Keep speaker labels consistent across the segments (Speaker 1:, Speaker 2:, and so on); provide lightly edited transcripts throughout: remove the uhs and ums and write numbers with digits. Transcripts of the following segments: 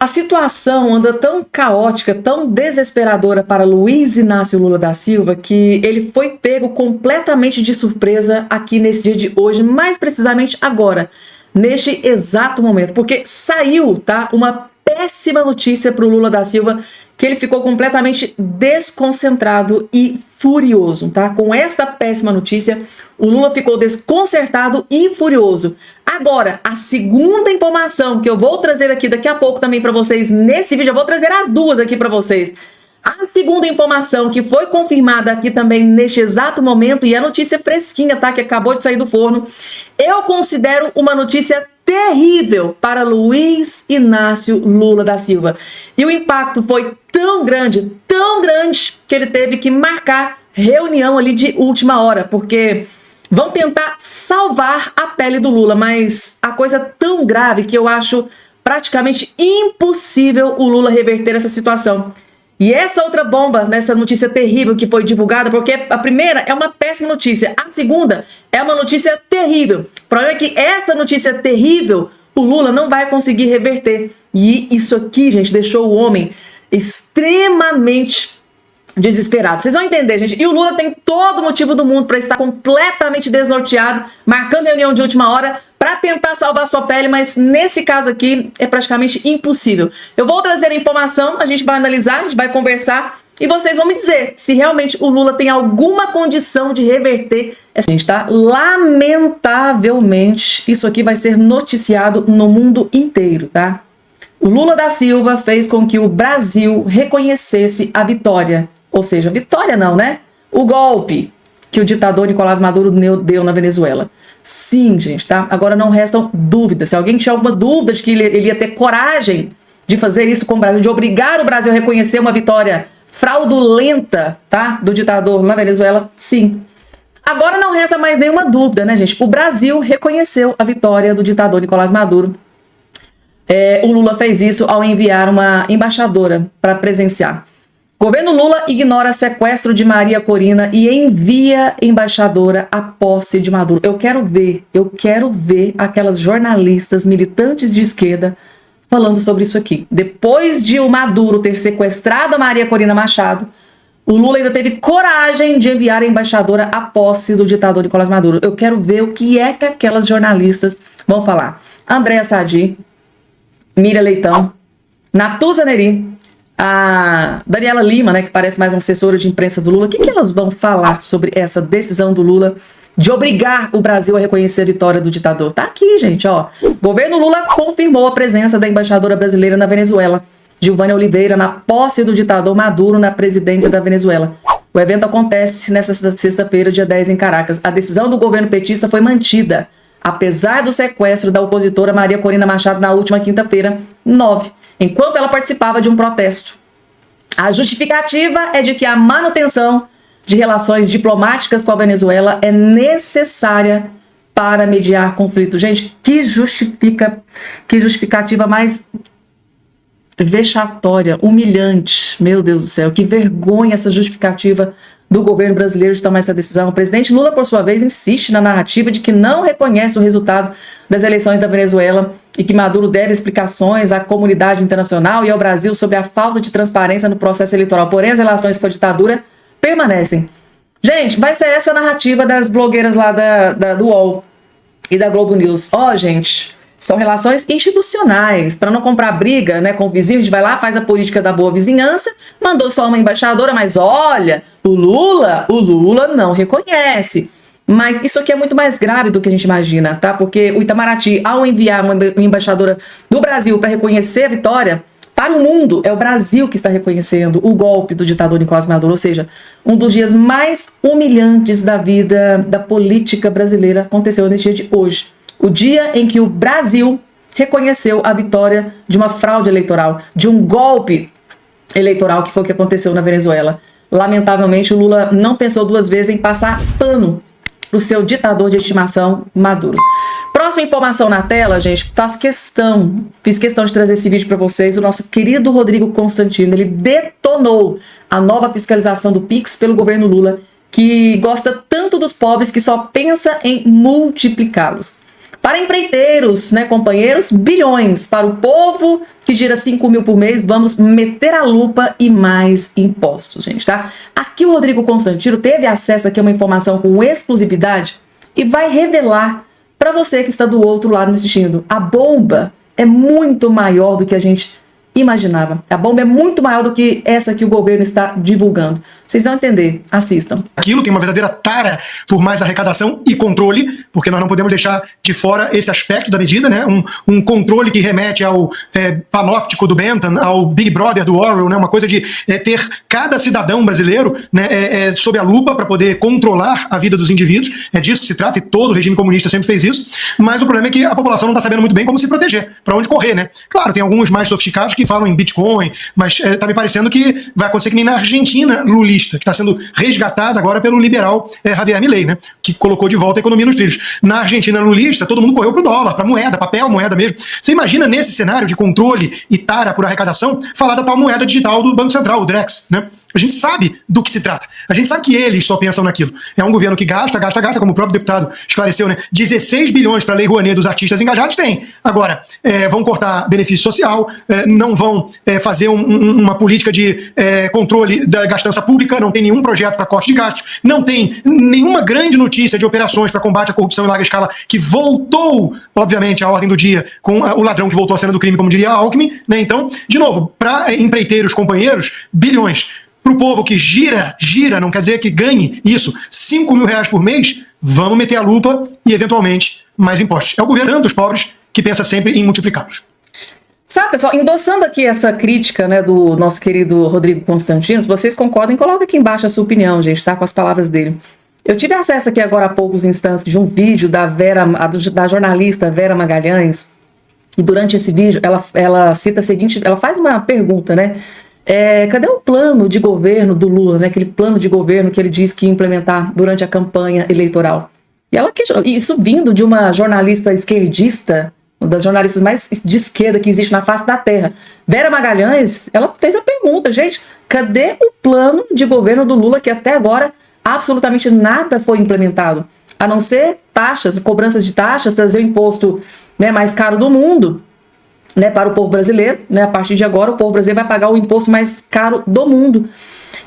Speaker 1: A situação anda tão caótica, tão desesperadora para Luiz Inácio Lula da Silva, que ele foi pego completamente de surpresa aqui nesse dia de hoje, mais precisamente agora, neste exato momento, porque saiu, tá, uma péssima notícia para o Lula da Silva, que ele ficou completamente desconcentrado e furioso, tá? Com esta péssima notícia, o Lula ficou desconcertado e furioso. Agora, a segunda informação que eu vou trazer aqui daqui a pouco também para vocês nesse vídeo, eu vou trazer as duas aqui para vocês. A segunda informação que foi confirmada aqui também neste exato momento, e a notícia fresquinha, tá? Que acabou de sair do forno, eu considero uma notícia terrível para Luiz Inácio Lula da Silva. E o impacto foi tão grande, que ele teve que marcar reunião ali de última hora, porque vão tentar salvar a pele do Lula, mas a coisa é tão grave que eu acho praticamente impossível o Lula reverter essa situação. E essa outra bomba, nessa notícia terrível que foi divulgada, porque a primeira é uma péssima notícia, a segunda é uma notícia terrível. O problema é que essa notícia terrível, o Lula não vai conseguir reverter. E isso aqui, gente, deixou o homem extremamente desesperado. Vocês vão entender, gente. E o Lula tem todo motivo do mundo para estar completamente desnorteado, marcando reunião de última hora para tentar salvar sua pele, mas nesse caso aqui é praticamente impossível. Eu vou trazer a informação, a gente vai analisar, a gente vai conversar e vocês vão me dizer se realmente o Lula tem alguma condição de reverter essa gente, tá? Lamentavelmente, isso aqui vai ser noticiado no mundo inteiro, tá? O Lula da Silva fez com que o Brasil reconhecesse a vitória. Ou seja, vitória não, né? O golpe que o ditador Nicolás Maduro deu na Venezuela. Sim, gente, tá? Agora não restam dúvidas. Se alguém tinha alguma dúvida de que ele ia ter coragem de fazer isso com o Brasil, de obrigar o Brasil a reconhecer uma vitória fraudulenta, tá? Do ditador na Venezuela, sim. Agora não resta mais nenhuma dúvida, né, gente? O Brasil reconheceu a vitória do ditador Nicolás Maduro. O Lula fez isso ao enviar uma embaixadora para presenciar. Governo Lula ignora sequestro de Maria Corina e envia embaixadora à posse de Maduro. Eu quero ver aquelas jornalistas militantes de esquerda falando sobre isso aqui. Depois de o Maduro ter sequestrado a Maria Corina Machado, o Lula ainda teve coragem de enviar a embaixadora à posse do ditador Nicolás Maduro. Eu quero ver o que é que aquelas jornalistas vão falar. Andréa Sadi, Miriam Leitão, Natuza Neri, a Daniela Lima, né, que parece mais uma assessora de imprensa do Lula, o que elas vão falar sobre essa decisão do Lula de obrigar o Brasil a reconhecer a vitória do ditador? Tá aqui, gente, ó. Governo Lula confirmou a presença da embaixadora brasileira na Venezuela, Gilvânia Oliveira, na posse do ditador Maduro na presidência da Venezuela. O evento acontece nesta sexta-feira, dia 10, em Caracas. A decisão do governo petista foi mantida, apesar do sequestro da opositora Maria Corina Machado na última quinta-feira, 9, enquanto ela participava de um protesto. A justificativa é de que a manutenção de relações diplomáticas com a Venezuela é necessária para mediar conflito. Gente, que justificativa mais vexatória, humilhante. Meu Deus do céu, que vergonha essa justificativa do governo brasileiro de tomar essa decisão. O presidente Lula, por sua vez, insiste na narrativa de que não reconhece o resultado das eleições da Venezuela e que Maduro deve explicações à comunidade internacional e ao Brasil sobre a falta de transparência no processo eleitoral. Porém, as relações com a ditadura permanecem. Gente, vai ser essa a narrativa das blogueiras lá do UOL e da Globo News. Gente, são relações institucionais. Para não comprar briga, né, com o vizinho, a gente vai lá, faz a política da boa vizinhança, mandou só uma embaixadora, mas olha, o Lula não reconhece. Mas isso aqui é muito mais grave do que a gente imagina, tá? Porque o Itamaraty, ao enviar uma embaixadora do Brasil para reconhecer a vitória, para o mundo, é o Brasil que está reconhecendo o golpe do ditador Nicolás Maduro. Ou seja, um dos dias mais humilhantes da vida da política brasileira aconteceu nesse dia de hoje. O dia em que o Brasil reconheceu a vitória de uma fraude eleitoral, de um golpe eleitoral, que foi o que aconteceu na Venezuela. Lamentavelmente, o Lula não pensou duas vezes em passar pano para o seu ditador de estimação, Maduro. Próxima informação na tela, gente, fiz questão de trazer esse vídeo para vocês. O nosso querido Rodrigo Constantino, ele detonou a nova fiscalização do Pix pelo governo Lula, que gosta tanto dos pobres que só pensa em multiplicá-los. Para empreiteiros, né, companheiros, bilhões. Para o povo que gira 5 mil por mês, vamos meter a lupa e mais impostos, gente, tá? Aqui o Rodrigo Constantino teve acesso aqui a uma informação com exclusividade e vai revelar para você que está do outro lado me assistindo. A bomba é muito maior do que a gente imaginava. A bomba é muito maior do que essa que o governo está divulgando. Vocês vão entender, assistam.
Speaker 2: Aquilo tem uma verdadeira tara por mais arrecadação e controle, porque nós não podemos deixar de fora esse aspecto da medida, né? Um controle que remete ao panóptico do Bentham, ao Big Brother do Orwell, né? Uma coisa de ter cada cidadão brasileiro, né, sob a lupa para poder controlar a vida dos indivíduos. É disso que se trata, e todo regime comunista sempre fez isso. Mas o problema é que a população não está sabendo muito bem como se proteger, para onde correr, né? Claro, tem alguns mais sofisticados que falam em Bitcoin, mas tá me parecendo que vai acontecer que nem na Argentina lulista, que está sendo resgatada agora pelo liberal Javier Milei, né, que colocou de volta a economia nos trilhos. Na Argentina lulista, todo mundo correu pro dólar, para moeda, papel, moeda mesmo. Você imagina nesse cenário de controle e tara por arrecadação, falar da tal moeda digital do Banco Central, o Drex, né? A gente sabe do que se trata. A gente sabe que eles só pensam naquilo. É um governo que gasta, como o próprio deputado esclareceu, né? 16 bilhões para a Lei Rouanet dos artistas engajados, tem. Agora, vão cortar benefício social, não vão fazer uma política de controle da gastança pública, não tem nenhum projeto para corte de gastos, não tem nenhuma grande notícia de operações para combate à corrupção em larga escala, que voltou, obviamente, à ordem do dia com o ladrão que voltou à cena do crime, como diria Alckmin, né? Então, de novo, para empreiteiros, companheiros, bilhões. Para o povo que gira, não quer dizer que ganhe isso, 5 mil reais por mês, vamos meter a lupa e, eventualmente, mais impostos. É o governo dos pobres que pensa sempre em multiplicá-los.
Speaker 1: Sabe, pessoal, endossando aqui essa crítica, né, do nosso querido Rodrigo Constantino, se vocês concordam, coloca aqui embaixo a sua opinião, gente, tá? Com as palavras dele. Eu tive acesso aqui agora há poucos instantes de um vídeo da jornalista Vera Magalhães, e durante esse vídeo ela cita a seguinte, ela faz uma pergunta, né? Cadê o plano de governo do Lula, né? Aquele plano de governo que ele disse que ia implementar durante a campanha eleitoral. E ela questionou, isso vindo de uma jornalista esquerdista, uma das jornalistas mais de esquerda que existe na face da Terra. Vera Magalhães, ela fez a pergunta, gente, cadê o plano de governo do Lula que até agora absolutamente nada foi implementado? A não ser taxas, cobranças de taxas, trazer o imposto, né, mais caro do mundo, né, para o povo brasileiro, né, a partir de agora o povo brasileiro vai pagar o imposto mais caro do mundo.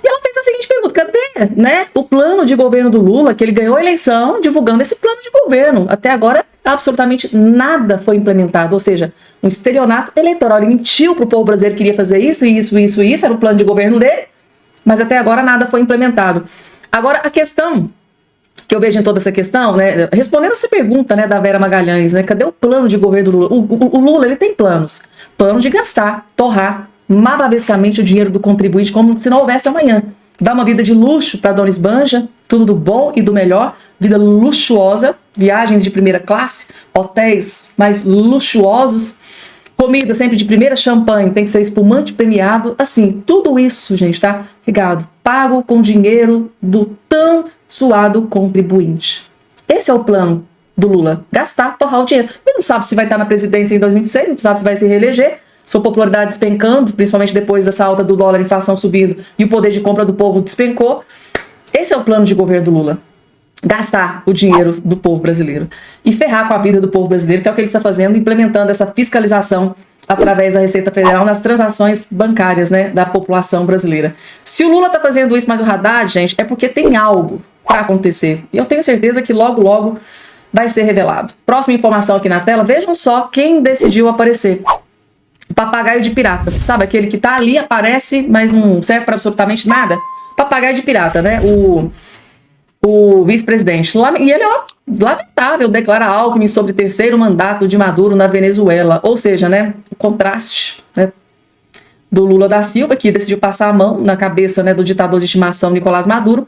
Speaker 1: E ela fez a seguinte pergunta, cadê, né, o plano de governo do Lula, que ele ganhou a eleição divulgando esse plano de governo? Até agora absolutamente nada foi implementado, ou seja, um estelionato eleitoral. Ele mentiu para o povo brasileiro que queria fazer isso, era o plano de governo dele, mas até agora nada foi implementado. Agora a questão que eu vejo em toda essa questão, né, respondendo essa pergunta, né, da Vera Magalhães, né, cadê o plano de governo do Lula? O Lula, ele tem planos de gastar, torrar malvadescamente o dinheiro do contribuinte como se não houvesse amanhã. Dá uma vida de luxo para Dona Esbanja, tudo do bom e do melhor, vida luxuosa, viagens de primeira classe, hotéis mais luxuosos, comida sempre de primeira, champanhe, tem que ser espumante premiado, assim, tudo isso, gente, tá? Regado, pago com dinheiro do tão suado contribuinte. Esse é o plano do Lula, gastar, torrar o dinheiro. Ele não sabe se vai estar na presidência em 2026, não sabe se vai se reeleger, sua popularidade despencando, principalmente depois dessa alta do dólar, inflação subindo e o poder de compra do povo despencou. Esse é o plano de governo do Lula. Gastar o dinheiro do povo brasileiro e ferrar com a vida do povo brasileiro, que é o que ele está fazendo, implementando essa fiscalização através da Receita Federal nas transações bancárias, né, da população brasileira. Se o Lula está fazendo isso, mas o Haddad, gente, é porque tem algo para acontecer. E eu tenho certeza que logo, logo vai ser revelado. Próxima informação aqui na tela, vejam só quem decidiu aparecer. O papagaio de pirata, sabe? Aquele que tá ali, aparece, mas não serve para absolutamente nada. Papagaio de pirata, né? O vice-presidente. E ele, ó, lamentável, declara Alckmin sobre terceiro mandato de Maduro na Venezuela. Ou seja, né, o contraste, né, do Lula da Silva, que decidiu passar a mão na cabeça, né, do ditador de estimação Nicolás Maduro,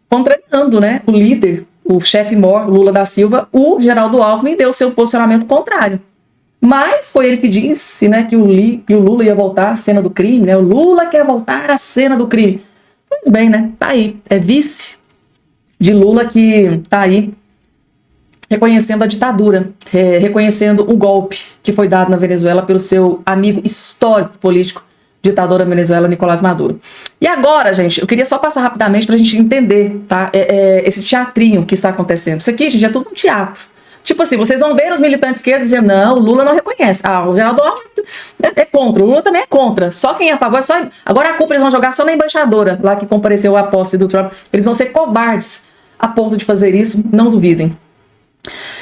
Speaker 1: contrariando, né, o líder, o chefe mor, Lula da Silva, o Geraldo Alckmin deu seu posicionamento contrário. Mas foi ele que disse, né, que o Lula ia voltar à cena do crime, né? O Lula quer voltar à cena do crime. Pois bem, né? Tá aí. É vice de Lula que tá aí reconhecendo a ditadura, reconhecendo o golpe que foi dado na Venezuela pelo seu amigo histórico político, ditador da Venezuela, Nicolás Maduro. E agora, gente, eu queria só passar rapidamente pra gente entender, tá? Esse teatrinho que está acontecendo. Isso aqui, gente, é tudo um teatro. Tipo assim, vocês vão ver os militantes esquerdos dizendo, não, o Lula não reconhece. O Geraldo Alckmin é contra, o Lula também é contra. Só quem é a favor, agora a culpa eles vão jogar só na embaixadora, lá que compareceu à posse do Trump. Eles vão ser covardes a ponto de fazer isso, não duvidem.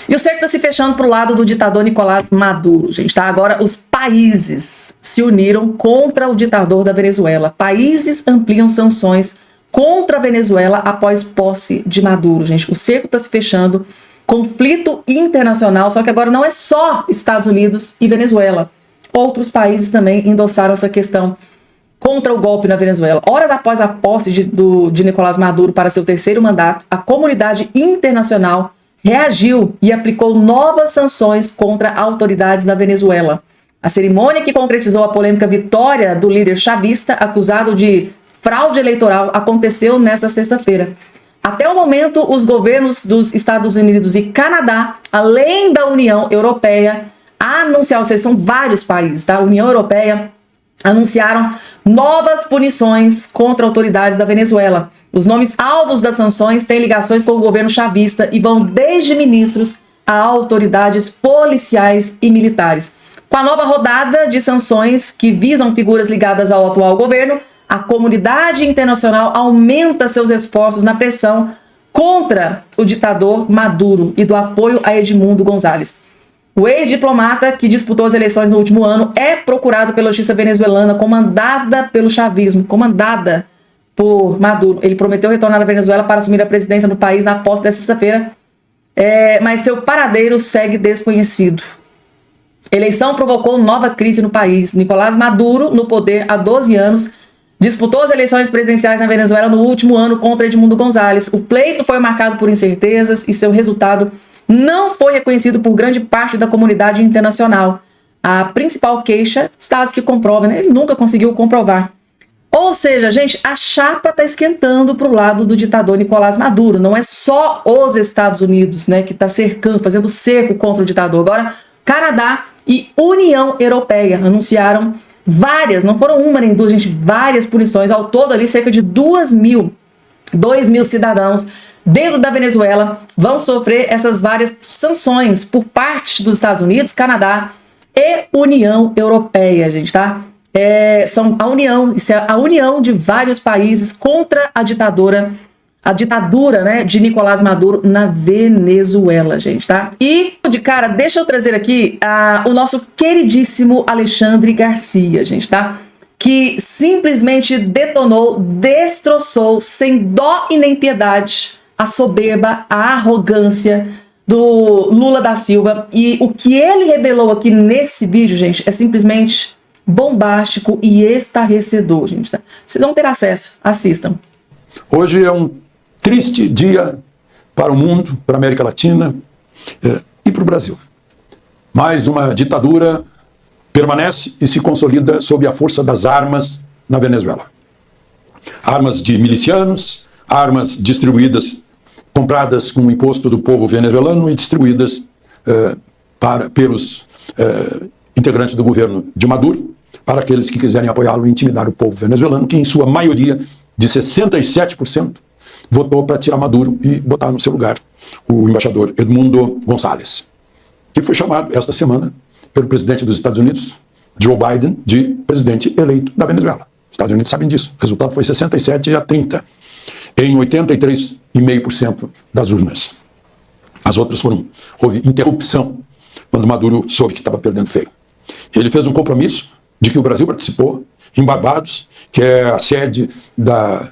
Speaker 1: E o cerco está se fechando pro lado do ditador Nicolás Maduro, gente, tá? Agora os países se uniram contra o ditador da Venezuela. Países ampliam sanções contra a Venezuela após posse de Maduro, gente. O cerco está se fechando, conflito internacional, só que agora não é só Estados Unidos e Venezuela. Outros países também endossaram essa questão contra o golpe na Venezuela. Horas após a posse de Nicolás Maduro para seu terceiro mandato, a comunidade internacional reagiu e aplicou novas sanções contra autoridades da Venezuela. A cerimônia que concretizou a polêmica vitória do líder chavista, acusado de fraude eleitoral, aconteceu nesta sexta-feira. Até o momento, os governos dos Estados Unidos e Canadá, além da União Europeia, anunciaram, ou seja, são vários países, tá? A União Europeia anunciaram novas punições contra autoridades da Venezuela. Os nomes alvos das sanções têm ligações com o governo chavista e vão desde ministros a autoridades policiais e militares. Com a nova rodada de sanções que visam figuras ligadas ao atual governo, a comunidade internacional aumenta seus esforços na pressão contra o ditador Maduro e do apoio a Edmundo González. O ex-diplomata, que disputou as eleições no último ano, é procurado pela justiça venezuelana, comandada pelo chavismo, comandada por Maduro. Ele prometeu retornar à Venezuela para assumir a presidência do país na posse desta sexta-feira, mas seu paradeiro segue desconhecido. Eleição provocou nova crise no país. Nicolás Maduro, no poder há 12 anos, disputou as eleições presidenciais na Venezuela no último ano contra Edmundo González. O pleito foi marcado por incertezas e seu resultado não foi reconhecido por grande parte da comunidade internacional. A principal queixa, estados que comprovam, né? Ele nunca conseguiu comprovar. Ou seja, gente, a chapa está esquentando para o lado do ditador Nicolás Maduro. Não é só os Estados Unidos, né, que está cercando, fazendo cerco contra o ditador. Agora, Canadá e União Europeia anunciaram várias, não foram uma nem duas, gente, várias punições. Ao todo ali, cerca de 2 mil cidadãos dentro da Venezuela vão sofrer essas várias sanções por parte dos Estados Unidos, Canadá e União Europeia, gente, tá? São isso é a união de vários países contra a ditadura, né, de Nicolás Maduro na Venezuela, gente, tá? E, de cara, deixa eu trazer aqui o nosso queridíssimo Alexandre Garcia, gente, tá? Que simplesmente detonou, destroçou, sem dó e nem piedade, a soberba, a arrogância do Lula da Silva. E o que ele revelou aqui nesse vídeo, gente, é simplesmente bombástico e estarrecedor, gente, tá? Vocês vão ter acesso, assistam.
Speaker 3: Hoje é um triste dia para o mundo, para a América Latina e para o Brasil. Mais uma ditadura permanece e se consolida sob a força das armas na Venezuela. Armas de milicianos, armas distribuídas, compradas com o imposto do povo venezuelano e distribuídas pelos integrantes do governo de Maduro, para aqueles que quiserem apoiá-lo e intimidar o povo venezuelano, que em sua maioria, de 67%, votou para tirar Maduro e botar no seu lugar o embaixador Edmundo González, que foi chamado esta semana pelo presidente dos Estados Unidos, Joe Biden, de presidente eleito da Venezuela. Os Estados Unidos sabem disso. O resultado foi 67-30, em 83,5% das urnas. As outras houve interrupção quando Maduro soube que estava perdendo feio. Ele fez um compromisso de que o Brasil participou em Barbados, que é a sede da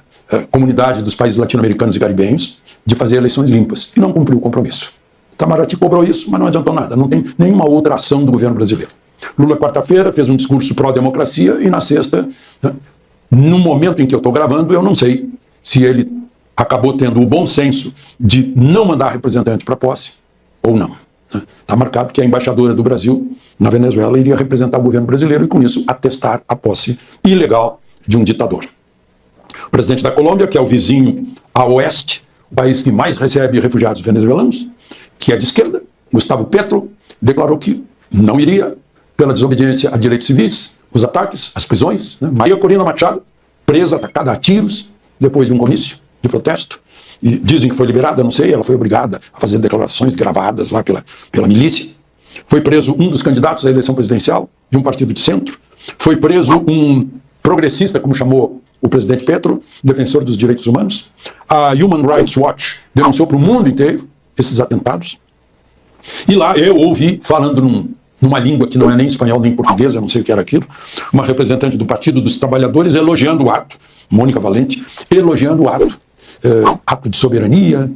Speaker 3: comunidade dos países latino-americanos e caribenhos, de fazer eleições limpas, e não cumpriu o compromisso. Itamaraty cobrou isso, mas não adiantou nada, não tem nenhuma outra ação do governo brasileiro. Lula, quarta-feira, fez um discurso pró-democracia, e na sexta, no momento em que eu estou gravando, eu não sei se ele acabou tendo o bom senso de não mandar representante para posse ou não. Está marcado que a embaixadora do Brasil na Venezuela iria representar o governo brasileiro e, com isso, atestar a posse ilegal de um ditador. O presidente da Colômbia, que é o vizinho a oeste, o país que mais recebe refugiados venezuelanos, que é de esquerda, Gustavo Petro, declarou que não iria, pela desobediência a direitos civis, os ataques, as prisões. Maria Corina Machado, presa, atacada a tiros, depois de um comício de protesto. e dizem que foi liberada, não sei, ela foi obrigada a fazer declarações gravadas lá pela milícia. Foi preso um dos candidatos à eleição presidencial de um partido de centro. Foi preso um progressista, como chamou o presidente Petro, defensor dos direitos humanos. A Human Rights Watch denunciou para o mundo inteiro esses atentados. E lá eu ouvi, falando numa língua que não é nem espanhol nem português, eu não sei o que era aquilo, uma representante do Partido dos Trabalhadores elogiando o ato, Mônica Valente, elogiando o ato, ato de soberania,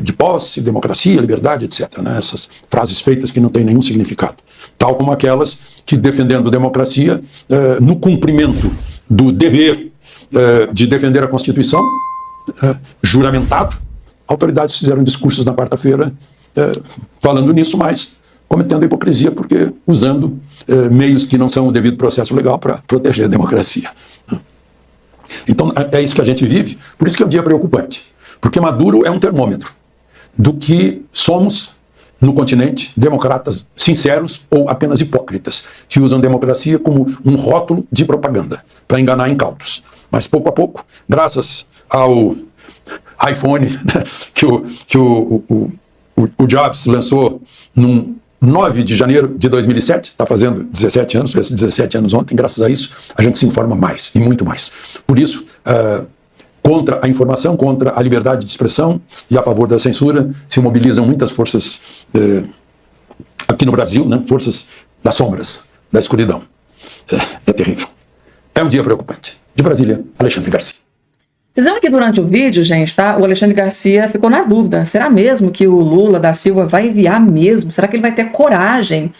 Speaker 3: de posse, democracia, liberdade, etc. Né? Essas frases feitas que não têm nenhum significado. Tal como aquelas que, defendendo democracia, no cumprimento do dever de defender a Constituição, juramentado, autoridades fizeram discursos na quarta-feira falando nisso, mas cometendo a hipocrisia, porque usando meios que não são o devido processo legal para proteger a democracia. Então é isso que a gente vive, por isso que é um dia preocupante, porque Maduro é um termômetro do que somos no continente, democratas sinceros ou apenas hipócritas, que usam democracia como um rótulo de propaganda, para enganar incautos. Mas pouco a pouco, graças ao iPhone que o Jobs lançou num 9 de janeiro de 2007, está fazendo 17 anos, fez 17 anos ontem, graças a isso, a gente se informa mais, e muito mais. Por isso, contra a informação, contra a liberdade de expressão e a favor da censura, se mobilizam muitas forças aqui no Brasil, né? Forças das sombras, da escuridão. É terrível. É um dia preocupante. De Brasília, Alexandre Garcia.
Speaker 1: Vocês viram que durante o vídeo, gente, tá? O Alexandre Garcia ficou na dúvida. Será mesmo que o Lula da Silva vai enviar mesmo? Será que ele vai ter coragem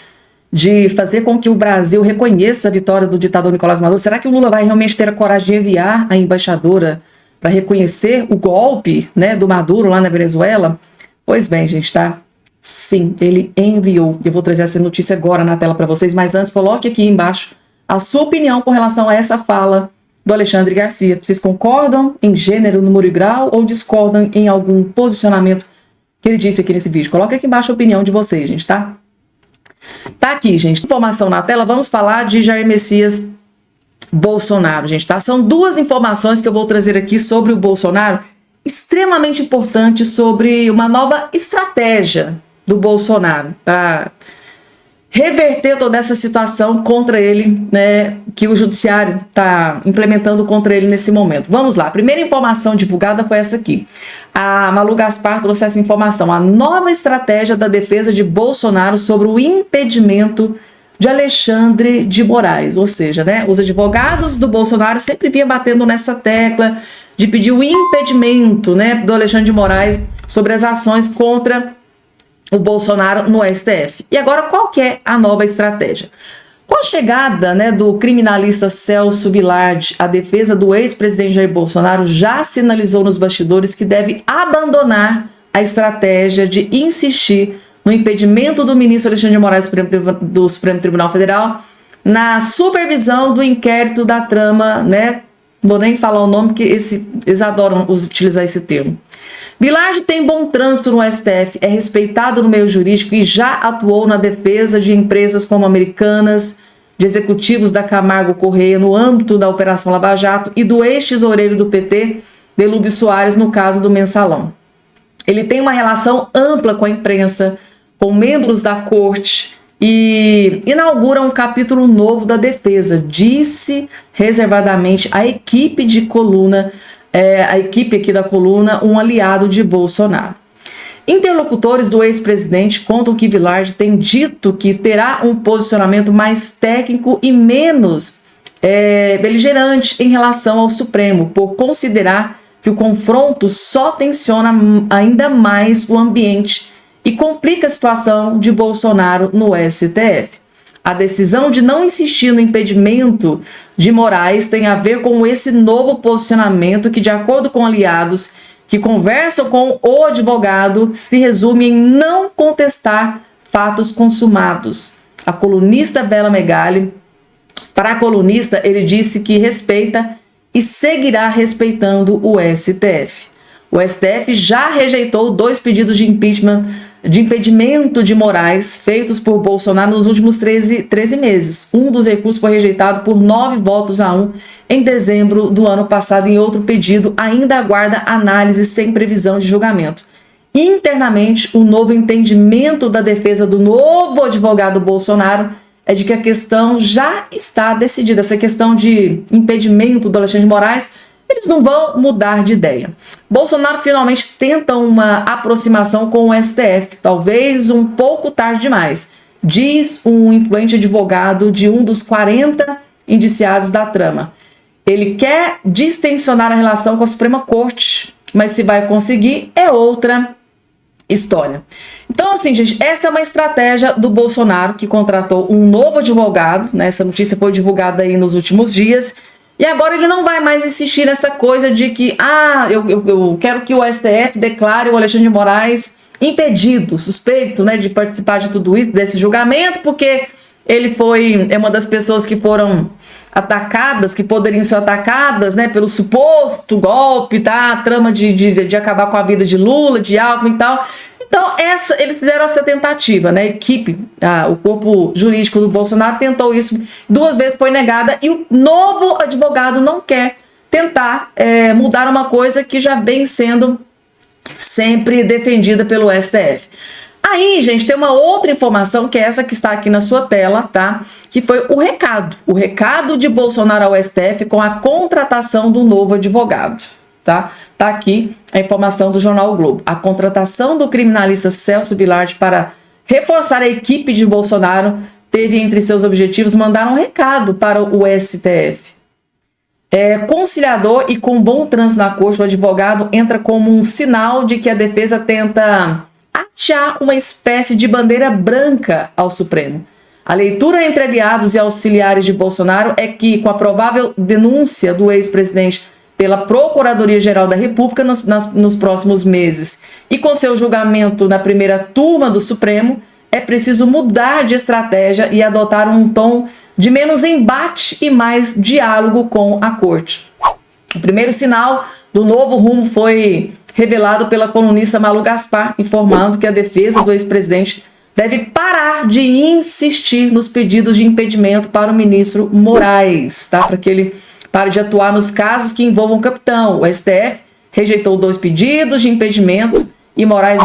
Speaker 1: de fazer com que o Brasil reconheça a vitória do ditador Nicolás Maduro? Será que o Lula vai realmente ter a coragem de enviar a embaixadora para reconhecer o golpe, né, do Maduro lá na Venezuela? Pois bem, gente, tá? Sim, ele enviou. Eu vou trazer essa notícia agora na tela para vocês, mas antes coloque aqui embaixo a sua opinião com relação a essa fala do Alexandre Garcia. Vocês concordam em gênero, número e grau ou discordam em algum posicionamento que ele disse aqui nesse vídeo? Coloca aqui embaixo a opinião de vocês, gente, tá? Tá aqui, gente. Informação na tela. Vamos falar de Jair Messias Bolsonaro, gente, tá? São duas informações que eu vou trazer aqui sobre o Bolsonaro, extremamente importantes, sobre uma nova estratégia do Bolsonaro para reverter toda essa situação contra ele, né, que o judiciário está implementando contra ele nesse momento. Vamos lá, a primeira informação divulgada foi essa aqui. A Malu Gaspar trouxe essa informação, a nova estratégia da defesa de Bolsonaro sobre o impedimento de Alexandre de Moraes, ou seja, né, os advogados do Bolsonaro sempre vinham batendo nessa tecla de pedir o impedimento, né, do Alexandre de Moraes sobre as ações contra o Bolsonaro no STF. E agora, qual que é a nova estratégia? Com a chegada, né, do criminalista Celso Villardi, a defesa do ex-presidente Jair Bolsonaro já sinalizou nos bastidores que deve abandonar a estratégia de insistir no impedimento do ministro Alexandre de Moraes do Supremo Tribunal Federal na supervisão do inquérito da trama, né? Não vou nem falar o nome, porque eles adoram utilizar esse termo. Villardi tem bom trânsito no STF, é respeitado no meio jurídico e já atuou na defesa de empresas como Americanas, de executivos da Camargo Correia no âmbito da Operação Lava Jato e do ex-tesoureiro do PT, Delúbio Soares, no caso do Mensalão. Ele tem uma relação ampla com a imprensa, com membros da corte e inaugura um capítulo novo da defesa, disse reservadamente a equipe de coluna, a equipe aqui da coluna, um aliado de Bolsonaro. Interlocutores do ex-presidente contam que Villardi tem dito que terá um posicionamento mais técnico e menos beligerante em relação ao Supremo, por considerar que o confronto só tensiona ainda mais o ambiente e complica a situação de Bolsonaro no STF. A decisão de não insistir no impedimento de Moraes tem a ver com esse novo posicionamento que, de acordo com aliados que conversam com o advogado, se resume em não contestar fatos consumados. A colunista Bela Megali, para a colunista, ele disse que respeita e seguirá respeitando o STF. O STF já rejeitou 2 pedidos de impeachment de impedimento de Moraes feitos por Bolsonaro nos últimos 13 meses. Um dos recursos foi rejeitado por 9-1 em dezembro do ano passado, e outro pedido ainda aguarda análise sem previsão de julgamento. Internamente, o novo entendimento da defesa do novo advogado Bolsonaro é de que a questão já está decidida. Essa questão de impedimento do Alexandre de Moraes, eles não vão mudar de ideia. Bolsonaro finalmente tenta uma aproximação com o STF, talvez um pouco tarde demais, diz um influente advogado de um dos 40 indiciados da trama. Ele quer distensionar a relação com a Suprema Corte, mas se vai conseguir é outra história. Então, assim, gente, essa é uma estratégia do Bolsonaro, que contratou um novo advogado, né? Essa notícia foi divulgada aí nos últimos dias, e agora ele não vai mais insistir nessa coisa de que, eu quero que o STF declare o Alexandre de Moraes impedido, suspeito, né, de participar de tudo isso, desse julgamento, porque ele é uma das pessoas que foram atacadas, que poderiam ser atacadas, né, pelo suposto golpe, tá? A trama de acabar com a vida de Lula, de Alckmin e tal. Então, eles fizeram essa tentativa, né? A equipe, o corpo jurídico do Bolsonaro tentou isso 2 vezes, foi negada, e o novo advogado não quer tentar mudar uma coisa que já vem sendo sempre defendida pelo STF. Aí, gente, tem uma outra informação, que é essa que está aqui na sua tela, tá? Que foi o recado de Bolsonaro ao STF com a contratação do novo advogado, tá? Tá aqui a informação do jornal O Globo. A contratação do criminalista Celso Bilardi para reforçar a equipe de Bolsonaro teve entre seus objetivos mandar um recado para o STF. Conciliador e com bom trânsito na corte, o advogado entra como um sinal de que a defesa tenta achar uma espécie de bandeira branca ao Supremo. A leitura entre aliados e auxiliares de Bolsonaro é que, com a provável denúncia do ex-presidente pela Procuradoria-Geral da República nos próximos meses e com seu julgamento na primeira turma do Supremo, é preciso mudar de estratégia e adotar um tom de menos embate e mais diálogo com a corte. O primeiro sinal do novo rumo foi revelado pela colunista Malu Gaspar, informando que a defesa do ex-presidente deve parar de insistir nos pedidos de impedimento para o ministro Moraes, tá? Para que ele pare de atuar nos casos que envolvam o capitão. O STF rejeitou 2 pedidos de impedimento e Moraes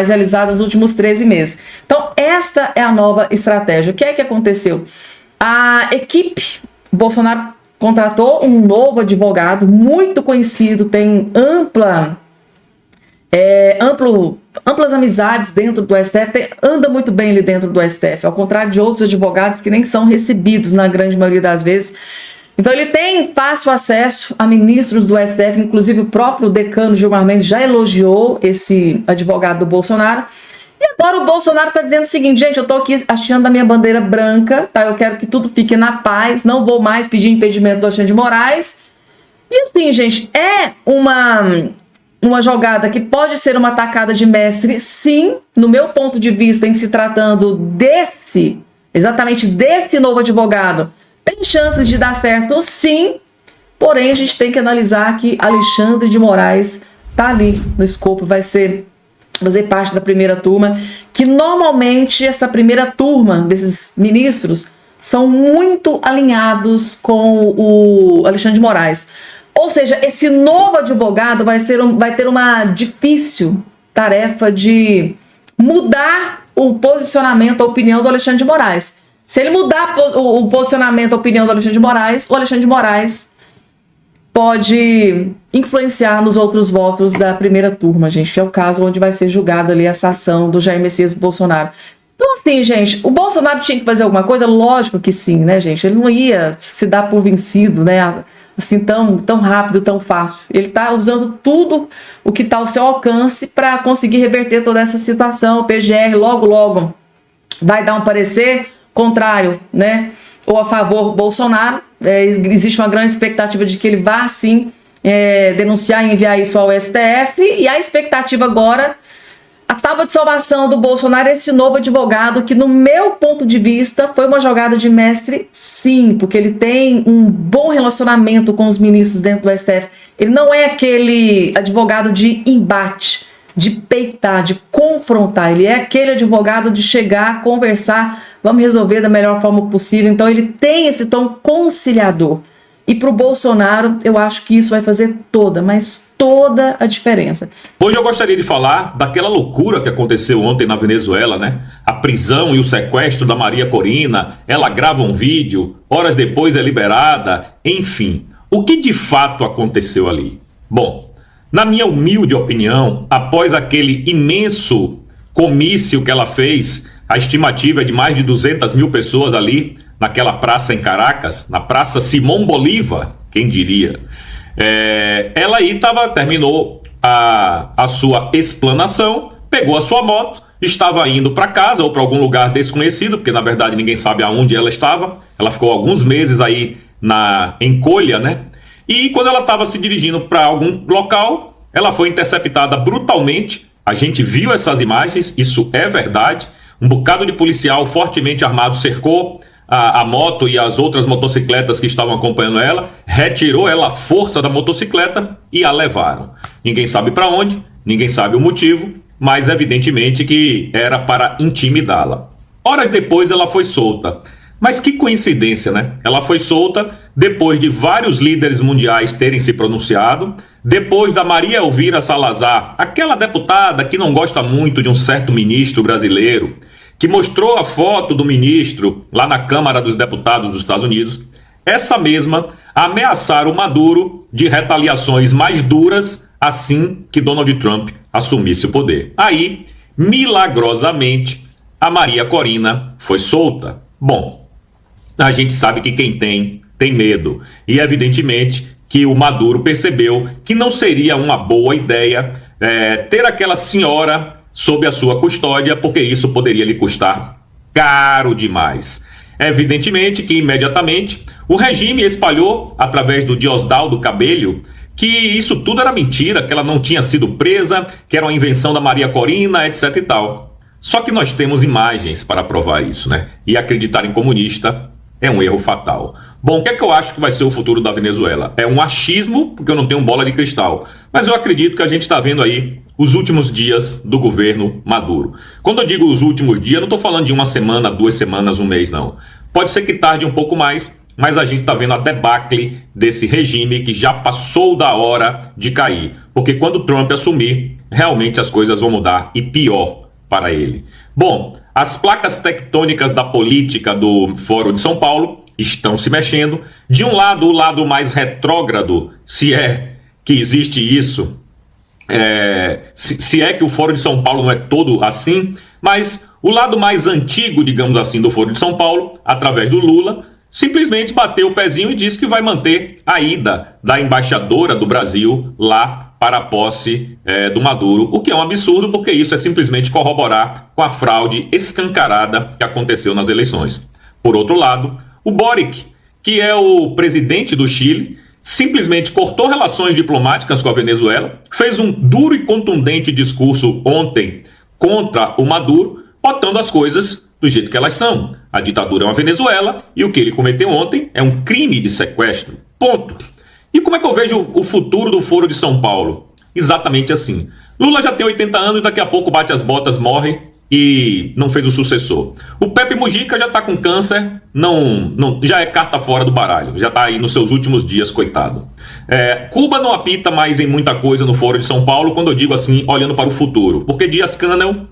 Speaker 1: realizados nos últimos 13 meses. Então, esta é a nova estratégia. O que é que aconteceu? A equipe Bolsonaro contratou um novo advogado muito conhecido, tem amplas amizades dentro do STF, anda muito bem ali dentro do STF, ao contrário de outros advogados que nem são recebidos na grande maioria das vezes. Então ele tem fácil acesso a ministros do STF, inclusive o próprio decano Gilmar Mendes já elogiou esse advogado do Bolsonaro. E agora o Bolsonaro está dizendo o seguinte: gente, eu estou aqui achando a minha bandeira branca, tá? Eu quero que tudo fique na paz, não vou mais pedir impedimento do Alexandre de Moraes. E assim, gente, é uma jogada que pode ser uma tacada de mestre, sim, no meu ponto de vista, em se tratando exatamente desse novo advogado, tem chances de dar certo, sim, porém a gente tem que analisar que Alexandre de Moraes tá ali no escopo, vai fazer parte da primeira turma, que normalmente essa primeira turma desses ministros são muito alinhados com o Alexandre de Moraes. Ou seja, esse novo advogado vai ter uma difícil tarefa de mudar o posicionamento, a opinião do Alexandre de Moraes. Se ele mudar o posicionamento, a opinião do Alexandre de Moraes, o Alexandre de Moraes pode influenciar nos outros votos da primeira turma, gente, que é o caso onde vai ser julgada ali essa ação do Jair Messias Bolsonaro. Então, assim, gente, o Bolsonaro tinha que fazer alguma coisa? Lógico que sim, né, gente? Ele não ia se dar por vencido, né, assim, tão rápido, tão fácil. Ele tá usando tudo o que tá ao seu alcance para conseguir reverter toda essa situação. O PGR logo vai dar um parecer contrário, né, ou a favor do Bolsonaro. Existe uma grande expectativa de que ele vá, sim, denunciar e enviar isso ao STF, e a expectativa agora, a tábua de salvação do Bolsonaro é esse novo advogado, que no meu ponto de vista foi uma jogada de mestre, sim, porque ele tem um bom relacionamento com os ministros dentro do STF. Ele não é aquele advogado de embate, de peitar, de confrontar. Ele é aquele advogado de chegar, conversar, vamos resolver da melhor forma possível. Então ele tem esse tom conciliador. E para o Bolsonaro, eu acho que isso vai fazer mas toda a diferença.
Speaker 4: Hoje eu gostaria de falar daquela loucura que aconteceu ontem na Venezuela, né? A prisão e o sequestro da Maria Corina, ela grava um vídeo, horas depois é liberada, enfim. O que de fato aconteceu ali? Bom, na minha humilde opinião, após aquele imenso comício que ela fez, a estimativa é de mais de 200 mil pessoas ali, naquela praça em Caracas, na Praça Simão Bolívar, quem diria. Ela aí terminou a sua explanação, pegou a sua moto, estava indo para casa ou para algum lugar desconhecido, porque na verdade ninguém sabe aonde ela estava. Ela ficou alguns meses aí em Colha, né? E quando ela estava se dirigindo para algum local, ela foi interceptada brutalmente. A gente viu essas imagens, isso é verdade. Um bocado de policial fortemente armado cercou a moto e as outras motocicletas que estavam acompanhando ela, retirou ela à força da motocicleta e a levaram. Ninguém sabe para onde, ninguém sabe o motivo, mas evidentemente que era para intimidá-la. Horas depois ela foi solta. Mas que coincidência, né? Ela foi solta depois de vários líderes mundiais terem se pronunciado, depois da Maria Elvira Salazar, aquela deputada que não gosta muito de um certo ministro brasileiro, que mostrou a foto do ministro lá na Câmara dos Deputados dos Estados Unidos, essa mesma ameaçar o Maduro de retaliações mais duras assim que Donald Trump assumisse o poder. Aí, milagrosamente, a Maria Corina foi solta. Bom, a gente sabe que quem tem medo. E evidentemente que o Maduro percebeu que não seria uma boa ideia ter aquela senhora sob a sua custódia, porque isso poderia lhe custar caro demais. Evidentemente que imediatamente o regime espalhou através do Diosdado Cabello que isso tudo era mentira, que ela não tinha sido presa, que era uma invenção da Maria Corina, etc e tal. Só que nós temos imagens para provar isso, né? E acreditar em comunista é um erro fatal. Bom, o que é que eu acho que vai ser o futuro da Venezuela? É um achismo, porque eu não tenho bola de cristal. Mas eu acredito que a gente está vendo aí os últimos dias do governo Maduro. Quando eu digo os últimos dias, eu não estou falando de uma semana, 2 semanas, um mês, não. Pode ser que tarde um pouco mais, mas a gente está vendo a debacle desse regime que já passou da hora de cair. Porque quando Trump assumir, realmente as coisas vão mudar e pior para ele. Bom, as placas tectônicas da política do Fórum de São Paulo estão se mexendo. De um lado, o lado mais retrógrado, se é que existe isso, se é que o Fórum de São Paulo não é todo assim, mas o lado mais antigo, digamos assim, do Fórum de São Paulo, através do Lula, simplesmente bateu o pezinho e disse que vai manter a ida da embaixadora do Brasil lá para a posse do Maduro, o que é um absurdo, porque isso é simplesmente corroborar com a fraude escancarada que aconteceu nas eleições. Por outro lado, o Boric, que é o presidente do Chile, simplesmente cortou relações diplomáticas com a Venezuela, fez um duro e contundente discurso ontem contra o Maduro, botando as coisas do jeito que elas são. A ditadura é uma Venezuela e o que ele cometeu ontem é um crime de sequestro. Ponto. E como é que eu vejo o futuro do Foro de São Paulo? Exatamente assim. Lula já tem 80 anos, daqui a pouco bate as botas, morre e não fez o sucessor. O Pepe Mujica já está com câncer, já é carta fora do baralho, já está aí nos seus últimos dias, coitado. Cuba não apita mais em muita coisa no Foro de São Paulo, quando eu digo assim, olhando para o futuro, porque Dias-Canel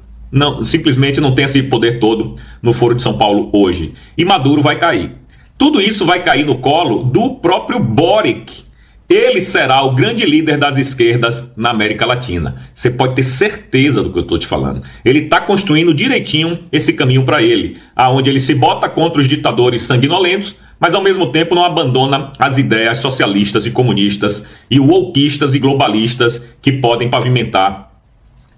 Speaker 4: simplesmente não tem esse poder todo no Foro de São Paulo hoje. E Maduro vai cair. Tudo isso vai cair no colo do próprio Boric. Ele será o grande líder das esquerdas na América Latina. Você pode ter certeza do que eu estou te falando. Ele está construindo direitinho esse caminho para ele, aonde ele se bota contra os ditadores sanguinolentos, mas ao mesmo tempo não abandona as ideias socialistas e comunistas e wokeistas e globalistas que podem pavimentar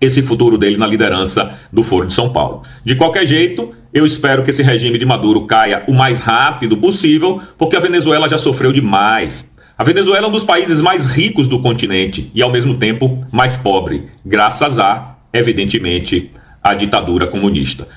Speaker 4: esse futuro dele na liderança do Foro de São Paulo. De qualquer jeito, eu espero que esse regime de Maduro caia o mais rápido possível, porque a Venezuela já sofreu demais. A Venezuela é um dos países mais ricos do continente e, ao mesmo tempo, mais pobre, graças a, evidentemente, a ditadura comunista.